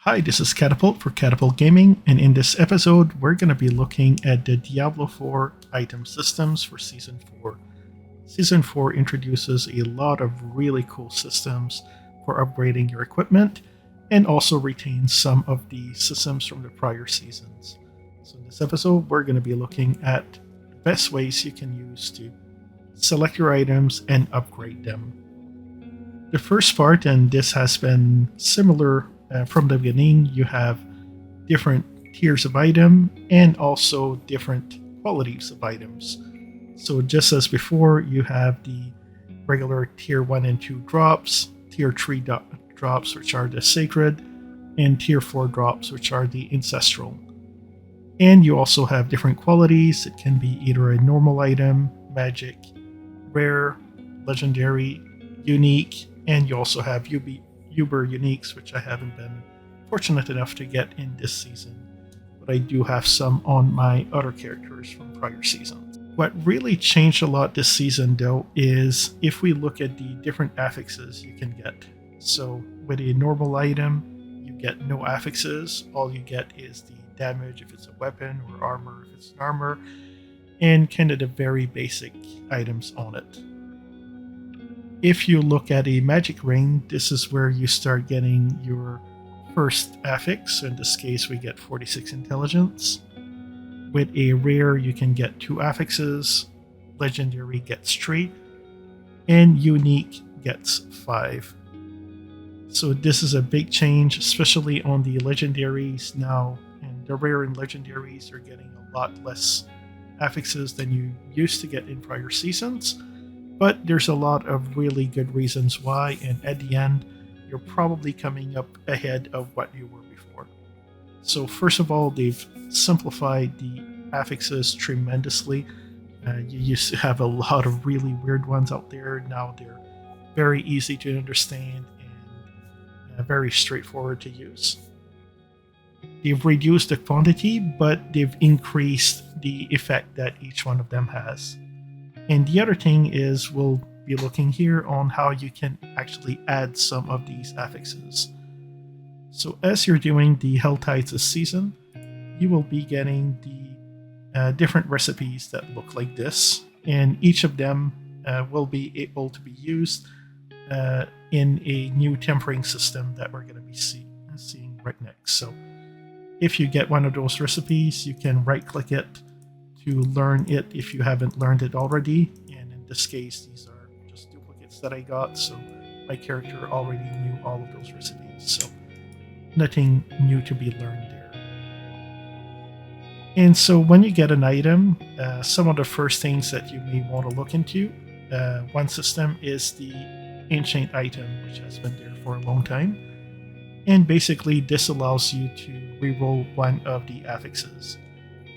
Hi, this is Katapult for Katapult Gaming, and in this episode, we're going to be looking at the Diablo 4 item systems for Season 4. Season 4 introduces a lot of really cool systems for upgrading your equipment, and also retains some of the systems from the prior seasons. So in this episode, we're going to be looking at the best ways you can use to select your items and upgrade them. The first part, and this has been similar from the beginning, you have different tiers of item and also different qualities of items. So just as before, you have the regular tier 1 and 2 drops, tier 3 drops, which are the sacred, and tier 4 drops, which are the ancestral. And you also have different qualities. It can be either a normal item, magic, rare, legendary, unique, and you also have Uber uniques, which I haven't been fortunate enough to get in this season, but I do have some on my other characters from prior seasons. What really changed a lot this season, though, is if we look at the different affixes you can get. So with a normal item, you get no affixes. All you get is the damage if it's a weapon, or armor if it's an armor, and kind of the very basic items on it. If you look at a magic ring, this is where you start getting your first affix. In this case, we get 46 intelligence. With a rare, you can get 2 affixes, legendary gets 3, and unique gets 5. So this is a big change, especially on the legendaries now. And the rare and legendaries are getting a lot less affixes than you used to get in prior seasons. But there's a lot of really good reasons why, and at the end, you're probably coming up ahead of what you were before. So first of all, they've simplified the affixes tremendously. You used to have a lot of really weird ones out there. Now they're very easy to understand and very straightforward to use. They've reduced the quantity, but they've increased the effect that each one of them has. And the other thing is, we'll be looking here on how you can actually add some of these affixes. So as you're doing the Hell Tides this season, you will be getting the different recipes that look like this, and each of them will be able to be used in a new tempering system that we're going to be seeing right next. So if you get one of those recipes, you can right-click it to learn it if you haven't learned it already, and in this case these are just duplicates that I got, so my character already knew all of those recipes, so nothing new to be learned there. And so when you get an item, some of the first things that you may want to look into, one system is the ancient item, which has been there for a long time, and basically this allows you to reroll one of the affixes.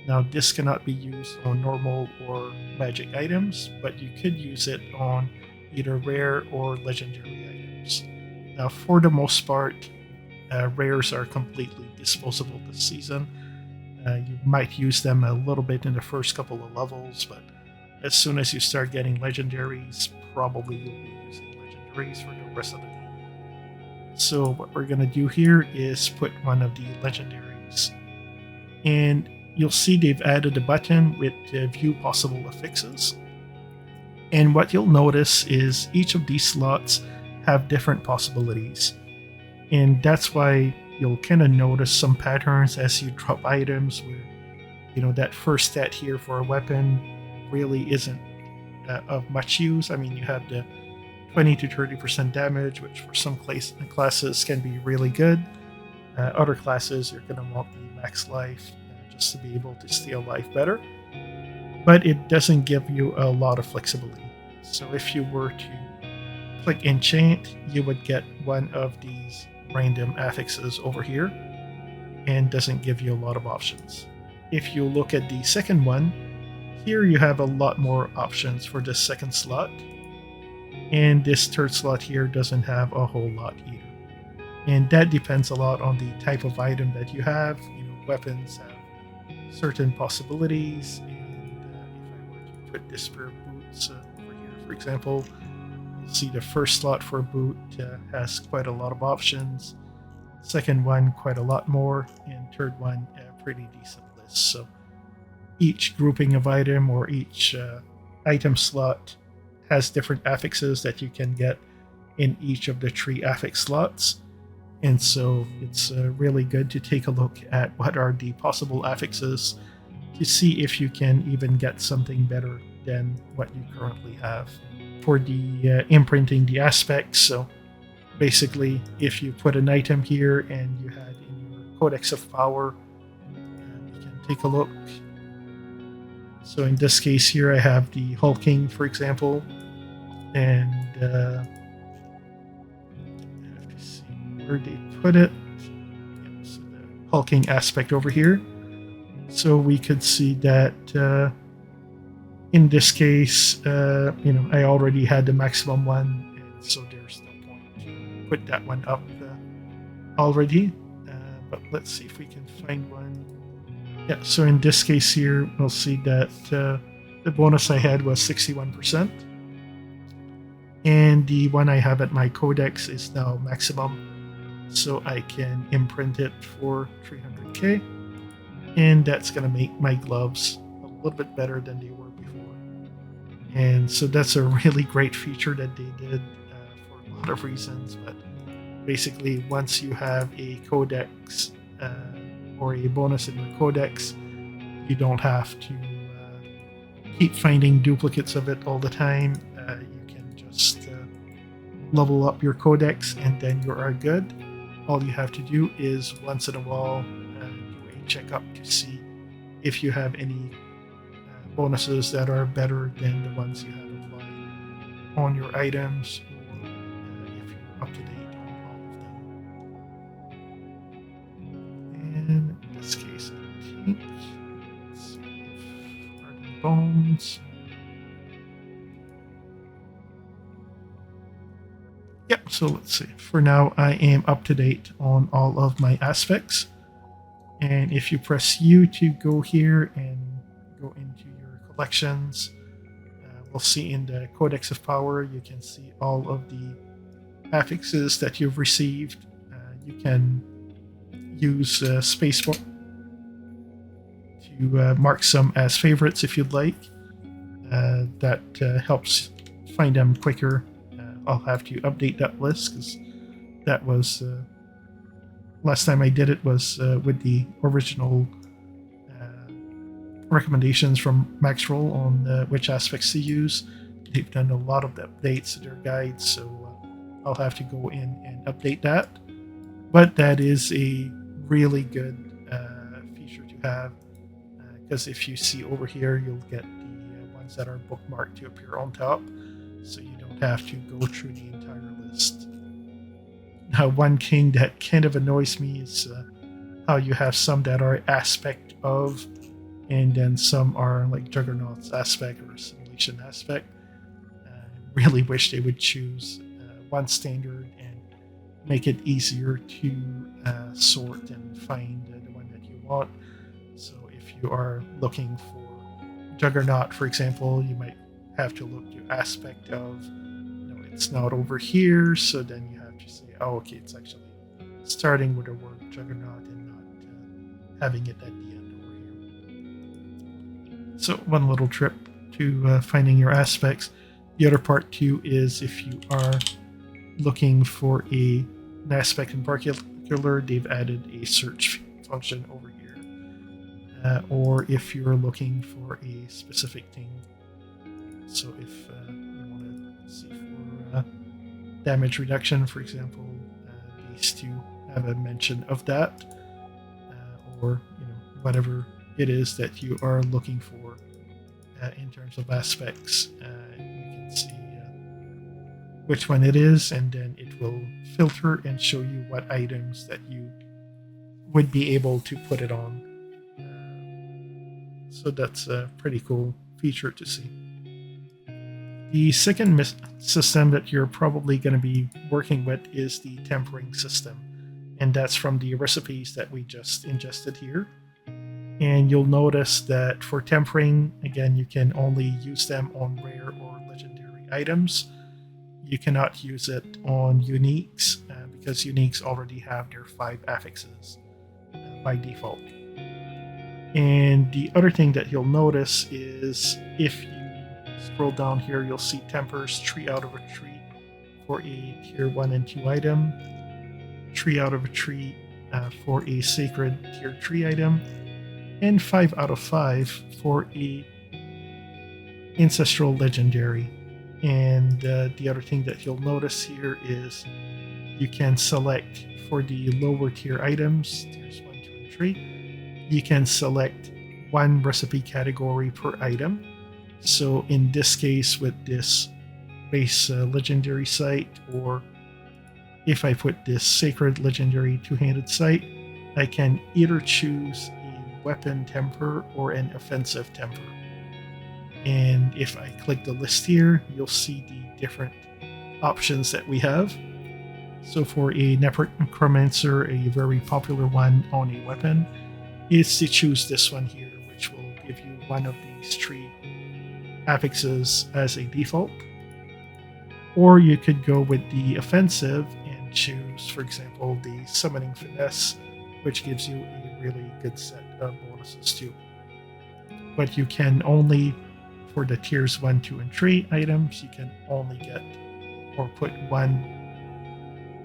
Now, this cannot be used on normal or magic items, but you could use it on either rare or legendary items. Now, for the most part, rares are completely disposable this season. You might use them a little bit in the first couple of levels, but as soon as you start getting legendaries, probably you'll be using legendaries for the rest of the game. So what we're going to do here is put one of the legendaries, and you'll see they've added a button with view possible affixes. And what you'll notice is each of these slots have different possibilities. And that's why you'll kind of notice some patterns as you drop items where, that first stat here for a weapon really isn't of much use. I mean, you have the 20 to 30% damage, which for some classes can be really good. Other classes, you're going to want the max life to be able to stay alive better, but it doesn't give you a lot of flexibility. So if you were to click enchant, you would get one of these random affixes over here, and doesn't give you a lot of options. If you look at the second one, here you have a lot more options for this second slot, and this third slot here doesn't have a whole lot either. And that depends a lot on the type of item that you have. Weapons have certain possibilities, and if I were to put this pair of boots over here, for example, you'll see the first slot for a boot has quite a lot of options. second one quite a lot more, and third one a pretty decent list. So each grouping of item or each item slot has different affixes that you can get in each of the 3 affix slots. And so it's really good to take a look at what are the possible affixes to see if you can even get something better than what you currently have. For the imprinting the aspects, so basically if you put an item here and you had in your Codex of Power, you can take a look. So in this case here I have the hulking, for example, and I have to see where they put it. Yep, so the hulking aspect over here. So we could see that in this case, I already had the maximum one, and so there's no point to put that one up already. But let's see if we can find one. Yeah, so in this case here, we'll see that the bonus I had was 61%. And the one I have at my Codex is now maximum, so I can imprint it for 300k. And that's going to make my gloves a little bit better than they were before. And so that's a really great feature that they did for a lot of reasons. But basically, once you have a Codex or a bonus in your Codex, you don't have to keep finding duplicates of it all the time. You can just level up your Codex and then you are good. All you have to do is once in a while checkup to see if you have any bonuses that are better than the ones you have applied on your items, or if you're up to date on all of them. And in this case, I think, let's see if Ardent Bones. Yep, so let's see. For now, I am up to date on all of my aspects. And if you press U to go here and go into your collections, we'll see in the Codex of Power, you can see all of the affixes that you've received. You can use spacebar to mark some as favorites if you'd like. That helps find them quicker. I'll have to update that list because that was... last time I did it was with the original recommendations from Maxroll on which aspects to use. They've done a lot of the updates to their guides, so I'll have to go in and update that. But that is a really good feature to have, because if you see over here, you'll get the ones that are bookmarked to appear on top, so you don't have to go through the entire list. Now, one thing that kind of annoys me is how you have some that are aspect of, and then some are like Juggernaut's aspect or simulation aspect. I really wish they would choose one standard and make it easier to sort and find the one that you want. So if you are looking for Juggernaut, for example, you might have to look to aspect of, it's not over here, so then you have to say, oh, okay, it's actually starting with the word Juggernaut and not having it at the end over here. So one little trip to finding your aspects. The other part too is if you are looking for an aspect in particular, they've added a search function over here. Or if you're looking for a specific thing. So if you want to see for damage reduction, for example, these two have a mention of that, or whatever it is that you are looking for in terms of aspects. You can see which one it is, and then it will filter and show you what items that you would be able to put it on. So that's a pretty cool feature to see. The second system that you're probably going to be working with is the tempering system, and that's from the recipes that we just ingested here. And you'll notice that for tempering, again, you can only use them on rare or legendary items. You cannot use it on uniques because uniques already have their 5 affixes by default. And the other thing that you'll notice is if you scroll down here, you'll see tempers, tree out of a tree for a tier 1 and 2 item, tree out of a tree for a sacred tier 3 item, and 5 out of 5 for a ancestral legendary. And the other thing that you'll notice here is you can select for the lower tier items, tiers 1, 2, and 3, you can select one recipe category per item. So in this case, with this base legendary sight, or if I put this sacred legendary two-handed sight, I can either choose a weapon temper or an offensive temper. And if I click the list here, you'll see the different options that we have. So for a necromancer, a very popular one on a weapon is to choose this one here, which will give you one of these 3 affixes as a default. Or you could go with the offensive and choose, for example, the summoning finesse, which gives you a really good set of bonuses too. But you can only, for the tiers 1, 2, and 3 items, you can only get or put one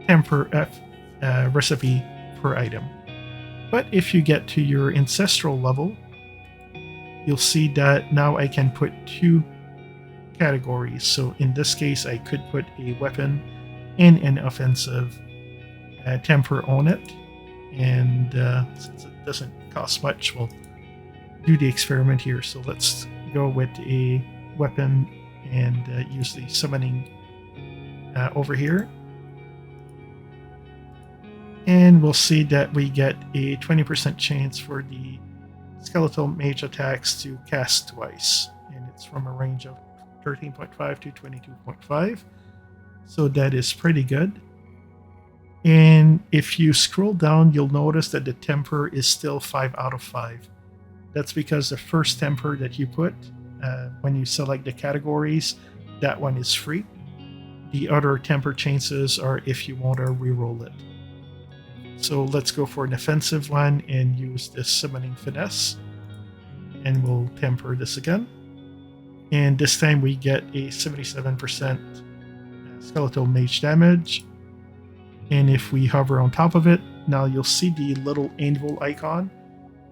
temper recipe per item. But if you get to your ancestral level, you'll see that now I can put 2 categories. So in this case, I could put a weapon and an offensive temper on it. And since it doesn't cost much, we'll do the experiment here. So let's go with a weapon and use the summoning over here. And we'll see that we get a 20% chance for the skeletal mage attacks to cast twice. And it's from a range of 13.5 to 22.5. So that is pretty good. And if you scroll down, you'll notice that the temper is still 5 out of 5. That's because the first temper that you put, when you select the categories, that one is free. The other temper chances are if you want to reroll it. So let's go for an offensive one and use this summoning finesse. And we'll temper this again. And this time we get a 77% skeletal mage damage. And if we hover on top of it, now you'll see the little anvil icon.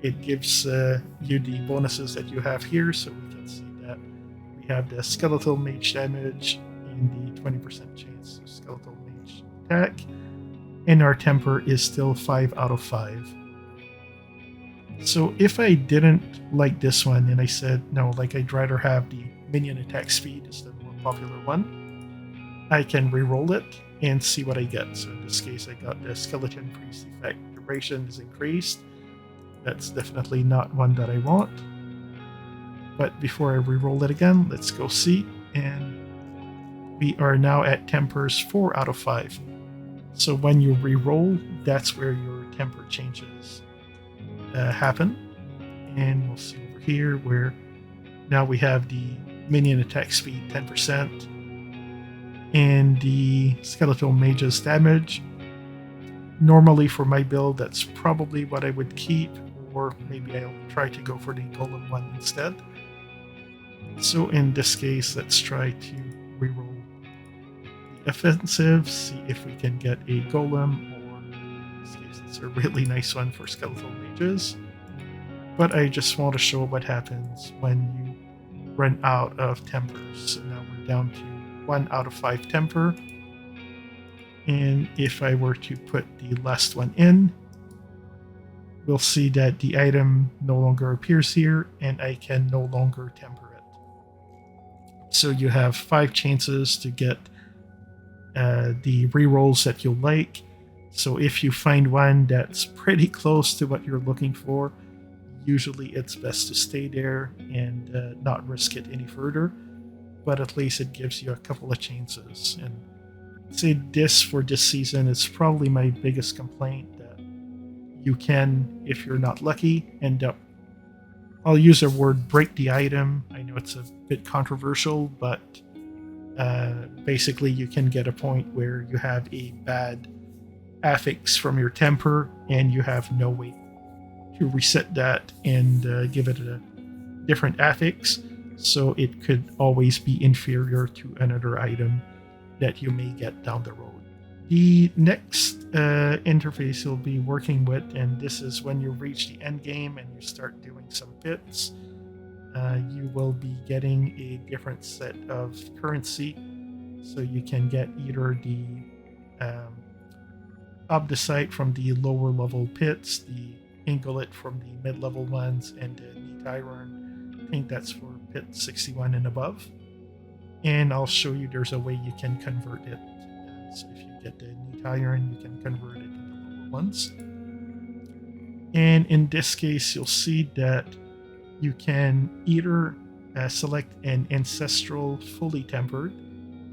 It gives you the bonuses that you have here. So we can see that we have the skeletal mage damage and the 20% chance of skeletal mage attack. And our temper is still 5 out of 5. So if I didn't like this one and I said, no, like I'd rather have the minion attack speed is the more popular one, I can re-roll it and see what I get. So in this case, I got the skeleton priest effect. Duration is increased. That's definitely not one that I want. But before I re-roll it again, let's go see. And we are now at tempers 4 out of 5. So when you re-roll, that's where your temper changes happen. And we'll see over here where now we have the minion attack speed 10% and the skeletal mage's damage. Normally for my build, that's probably what I would keep, or maybe I'll try to go for the golem one instead. So in this case, let's try to re-roll offensive, see if we can get a golem, or in this case it's a really nice one for skeletal mages. But I just want to show what happens when you run out of tempers. So now we're down to 1 out of 5 temper. And if I were to put the last one in, we'll see that the item no longer appears here and I can no longer temper it. So you have 5 chances to get the rerolls that you like. So if you find one that's pretty close to what you're looking for, usually it's best to stay there and not risk it any further. But at least it gives you a couple of chances. And I'd say this for this season is probably my biggest complaint, that you can, if you're not lucky, end up, I'll use the word break the item. I know it's a bit controversial, but basically you can get a point where you have a bad affix from your temper, and you have no way to reset that and give it a different affix, so it could always be inferior to another item that you may get down the road. The next interface you'll be working with, and this is when you reach the end game and you start doing some pits, you will be getting a different set of currency. So you can get either the Obdicite from the lower level pits, the Inglet from the mid level ones, and the Neat Iron. I think that's for pit 61 and above. And I'll show you there's a way you can convert it. So if you get the Neat Iron, you can convert it into the lower ones. And in this case, you'll see that you can either select an Ancestral fully tempered.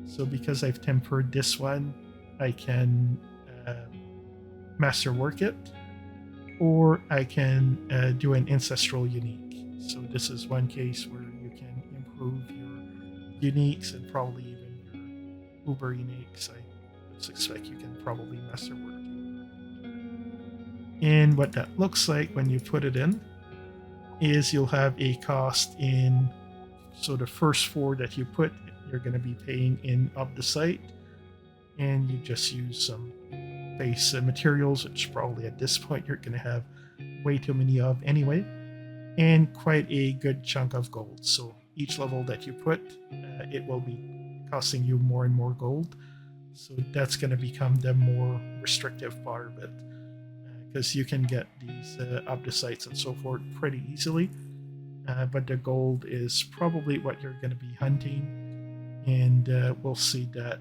So because I've tempered this one, I can Masterwork it, or I can do an Ancestral unique. So this is one case where you can improve your uniques and probably even your uber uniques. I suspect you can probably Masterwork too. And what that looks like when you put it in is you'll have a cost in, so the first 4 that you put, you're going to be paying in Obdicite, and you just use some base materials, which probably at this point you're going to have way too many of anyway, and quite a good chunk of gold. So each level that you put, it will be costing you more and more gold. So that's going to become the more restrictive part of it, because you can get these Obdicites and so forth pretty easily, but the gold is probably what you're going to be hunting, and we'll see that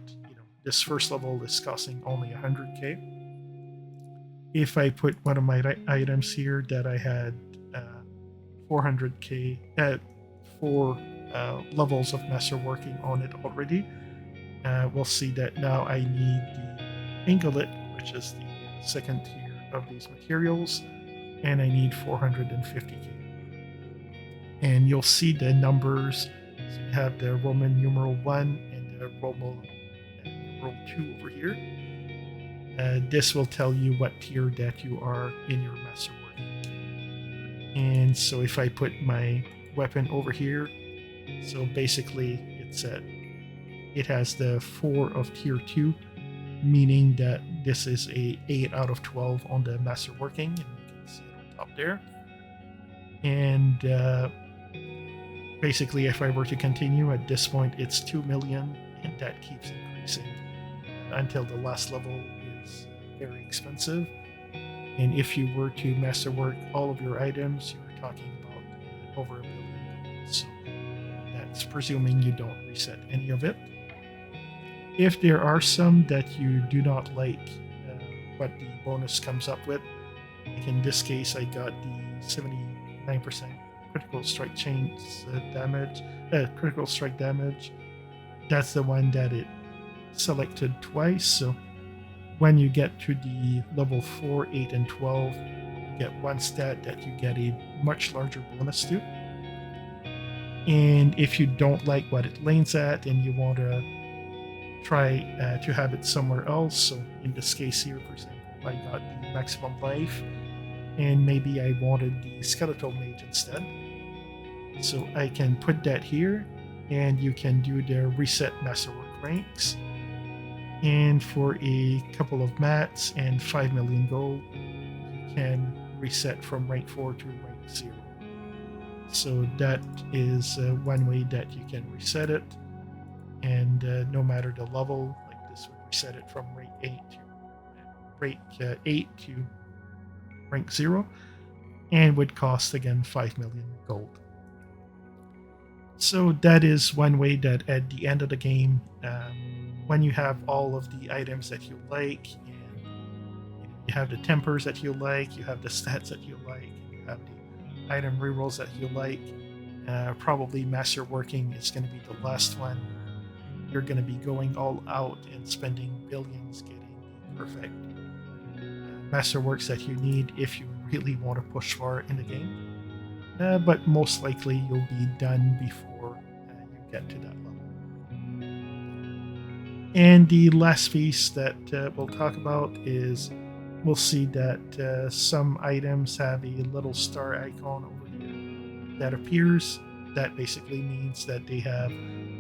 this first level is costing only 100k. If I put one of my items here that I had 400k, 4 levels of Masterworking on it already, we'll see that now I need the Inglet, which is the second tier of these materials, and I need 450k. And you'll see the numbers. So you have the Roman numeral 1 and the Roman numeral 2 over here. This will tell you what tier that you are in your Masterworking. And so if I put my weapon over here, so basically it has the 4 of tier 2, meaning that this is a 8 out of 12 on the Masterworking, and you can see it on top there. And basically, if I were to continue at this point, it's 2 million, and that keeps increasing until the last level is very expensive. And if you were to Masterwork all of your items, you're talking about over $1 billion. So that's presuming you don't reset any of it. If there are some that you do not like what the bonus comes up with, like in this case, I got the 79% critical strike critical strike damage. That's the one that it selected twice. So when you get to the level 4, 8, and 12, you get one stat that you get a much larger bonus to. And if you don't like what it lanes at and you want to try to have it somewhere else, so in this case here, for example, I got the maximum life, and maybe I wanted the skeletal mage instead. So I can put that here, and you can do the reset Masterwork ranks. And for a couple of mats and 5 million gold, you can reset from rank 4 to rank 0. So that is one way that you can reset it. And no matter the level, like this would reset it from rank 8 to rank 0, and would cost again 5 million gold. So that is one way that at the end of the game, when you have all of the items that you like, and you have the tempers that you like, you have the stats that you like, you have the item rerolls that you like, probably Masterworking is going to be the last one. You're going to be going all out and spending billions getting the perfect Masterworks that you need if you really want to push far in the game. But most likely you'll be done before you get to that level. And the last piece that we'll talk about is we'll see that some items have a little star icon over here that appears. That basically means that they have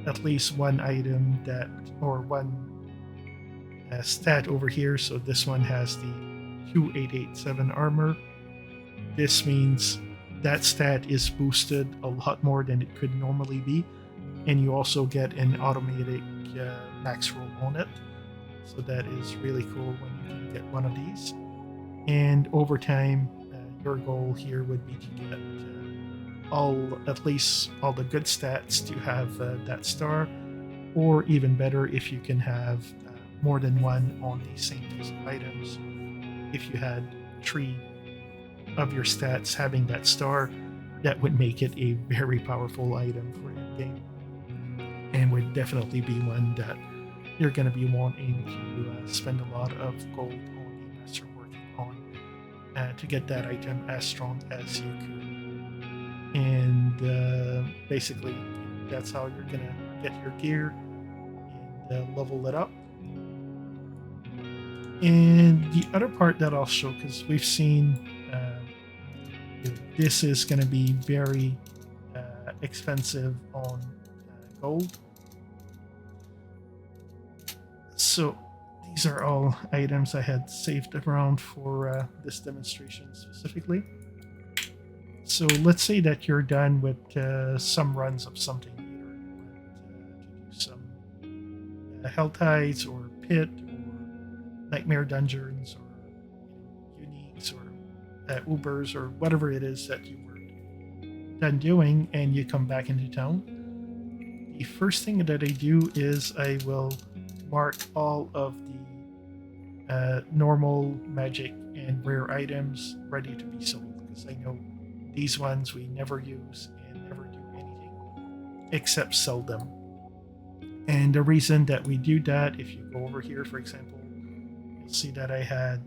at least one item that, or one stat over here. So this one has the 2887 armor. This means that stat is boosted a lot more than it could normally be, and you also get an automatic max roll on it. So that is really cool when you can get one of these. And over time, your goal here would be to get at least all the good stats to have that star, or even better if you can have more than one on the same piece of items. If you had 3 of your stats having that star, that would make it a very powerful item for your game, and would definitely be one that you're going to be wanting to spend a lot of gold on the Masterworking on to get that item as strong as you could. And basically, that's how you're going to get your gear and level it up. And the other part that I'll show, because we've seen this is going to be very expensive on gold. So these are all items I had saved around for this demonstration specifically. So let's say that you're done with some runs of something, either you want to do some Hell Tides or Pit or Nightmare Dungeons or Uniques or Ubers or whatever it is that you were done doing, and you come back into town. The first thing that I do is I will mark all of the normal magic and rare items ready to be sold, because I know these ones we never use and never do anything except sell them. And the reason that we do that, if you go over here, for example, you'll see that I had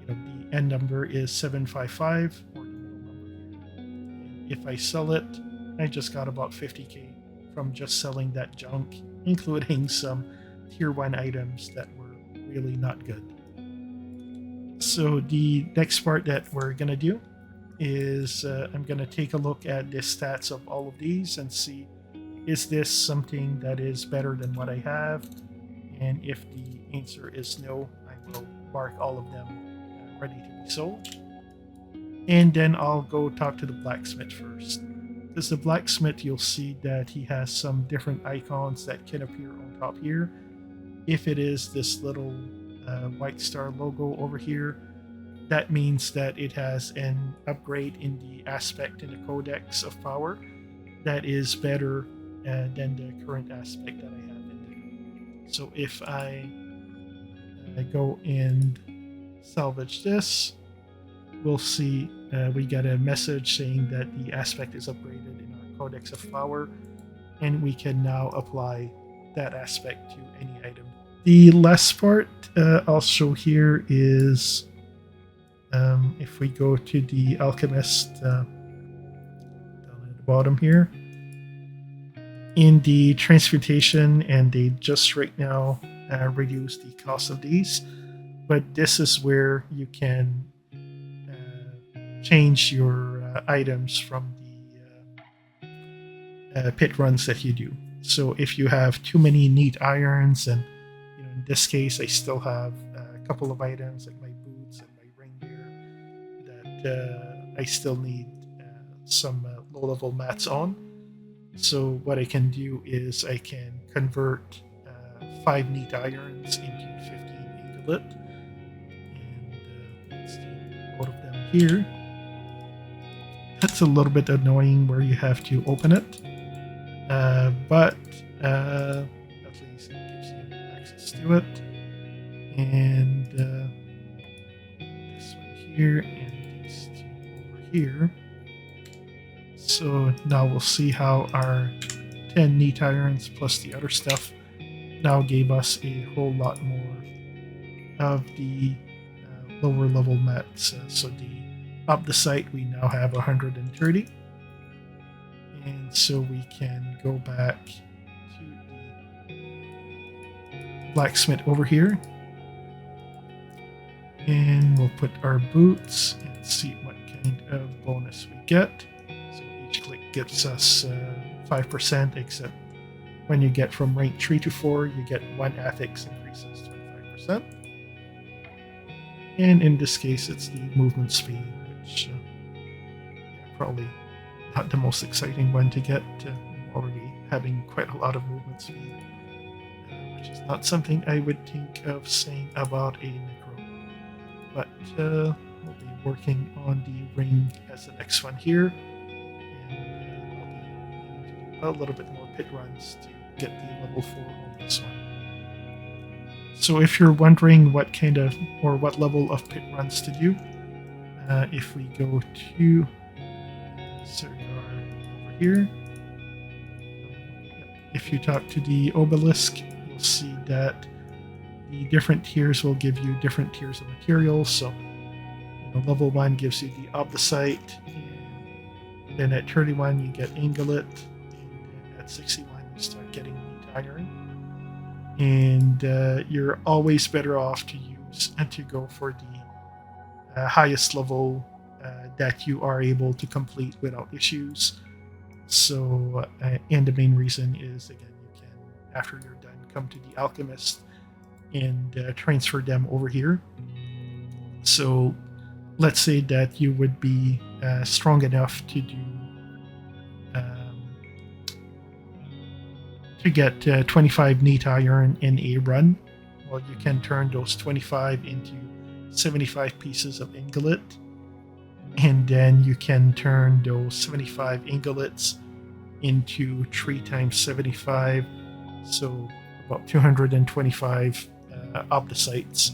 the end number is 755, or the middle number here. And if I sell it, I just got about 50k from just selling that junk, including some tier 1 items that were really not good. So the next part that we're going to do is I'm going to take a look at the stats of all of these and see, is this something that is better than what I have? And if the answer is no, I will mark all of them ready to be sold. And then I'll go talk to the blacksmith first. Because the blacksmith, you'll see that he has some different icons that can appear on top here. If it is this little white star logo over here, that means that it has an upgrade in the aspect in the Codex of power that is better than the current aspect that I have in there. So if I go and salvage this, we'll see we get a message saying that the aspect is upgraded in our Codex of Power, and we can now apply that aspect to any item. The last part I'll show here is if we go to the Alchemist down at the bottom here, in the transmutation, and they just right now reduce the cost of these, but this is where you can change your items from the pit runs that you do. So if you have too many neat irons, and in this case I still have a couple of items like my boots and my ring gear that I still need some low-level mats on. So what I can do is I can convert 5 neat irons into 15 inglet, and let's do both of them here. That's a little bit annoying where you have to open it, but at least it gives you access to it. And this one here and these 2 over here. So now we'll see how our 10 neat irons plus the other stuff now gave us a whole lot more of the lower level mats. So up the site we now have 130, and so we can go back to blacksmith over here. And we'll put our boots and see what kind of bonus we get. So each click gives us 5%, except when you get from rank 3 to 4, you get 1 ethics increases 25%. And in this case, it's the movement speed, which probably not the most exciting one to get. Already having quite a lot of movement speed, which is not something I would think of saying about a necro. But we'll be working on the ring as the next one here, and I'll be a little bit more pit runs to get the level 4 on this one. So if you're wondering what kind of or what level of pit runs to do, if we go to Cigar over here, if you talk to the obelisk, you'll see that the different tiers will give you different tiers of materials. So, level 1 gives you the obdacite, and then at 31 you get anglet, and then at 61 you start getting neat iron. And you're always better off to use and to go for the highest level that you are able to complete without issues. So, and the main reason is, again, you can, after you're done, come to the alchemist and transfer them over here. So, let's say that you would be strong enough to do to get 25 neat iron in a run. Well, you can turn those 25 into 75 pieces of inglet, and then you can turn those 75 ingots into 3 times 75, so about 225 obdacites.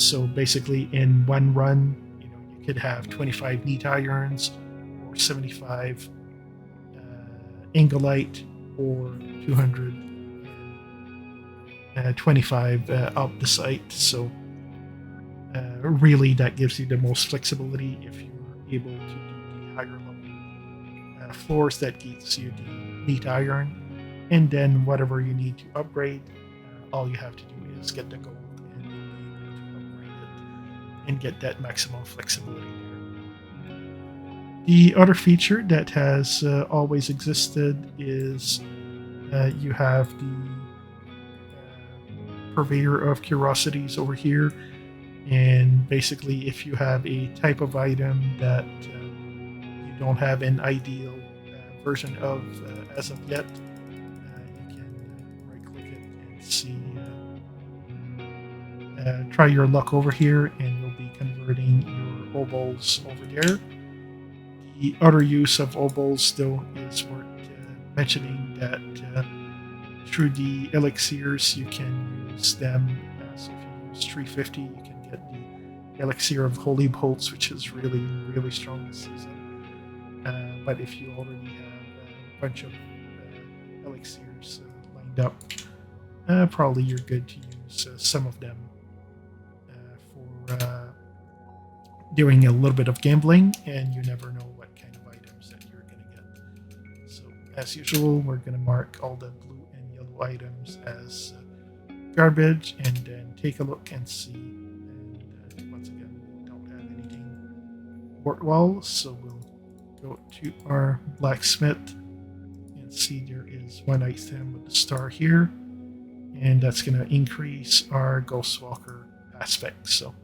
So basically, in one run, you could have 25 neat irons, or 75 ingolite, or 225 obdacite. So really, that gives you the most flexibility if you're able to do the higher level floors. That gets you the neat iron, and then whatever you need to upgrade, all you have to do is get the gold and you'll be able to upgrade it and get that maximum flexibility there. The other feature that has always existed is you have the purveyor of curiosities over here. And basically, if you have a type of item that you don't have an ideal version of as of yet, you can right-click it and see. Try your luck over here, and you'll be converting your obols over there. The other use of obols, though, is worth mentioning that through the elixirs, you can use them. So if you use 350, you can get the elixir of holy bolts, which is really, really strong this season. But if you already have a bunch of elixirs lined up, probably you're good to use some of them for doing a little bit of gambling, and you never know what kind of items that you're going to get. So, as usual, we're going to mark all the blue and yellow items as garbage, and then take a look and see. And once again, we don't have anything worthwhile, so we'll go to our blacksmith and see there is one item with the star here, and that's going to increase our Ghostwalker aspect. So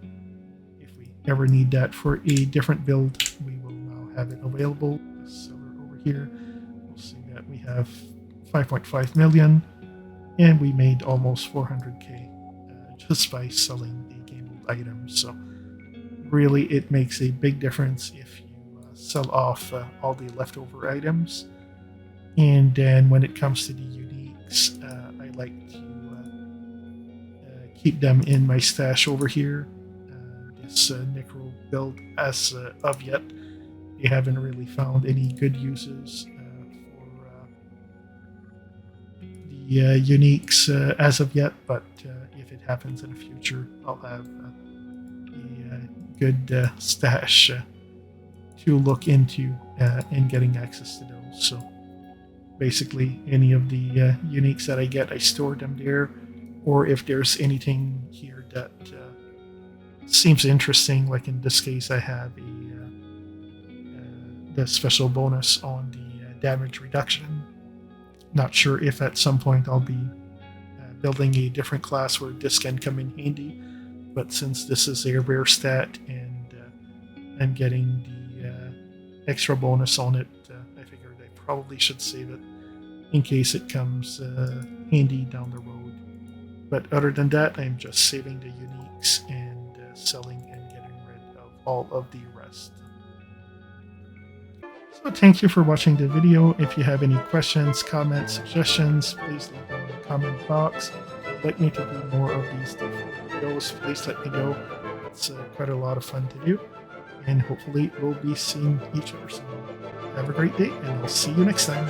if we ever need that for a different build, we will now have it available. So we're over here, we'll see that we have 5.5 million, and we made almost 400k just by selling the gambled items. So really, it makes a big difference if you sell off all the leftover items. And then when it comes to the uniques, I like to keep them in my stash over here. This Necro build, as of yet, they haven't really found any good uses for the uniques as of yet, but if it happens in the future, I'll have a good stash to look into and getting access to those. So basically, any of the uniques that I get, I store them there. or if there's anything here that seems interesting. Like in this case, I have the special bonus on the damage reduction. Not sure if at some point I'll be building a different class where this can come in handy, but since this is a rare stat and I'm getting the extra bonus on it, I figured I probably should save it in case it comes handy down the road. But other than that, I'm just saving the uniques and selling and getting rid of all of the rest. So thank you for watching the video. If you have any questions, comments, suggestions, please leave them in the comment box. If you'd like me to do more of these different videos, please let me know. It's quite a lot of fun to do. And hopefully we'll be seeing each other soon. Have a great day, and I'll see you next time.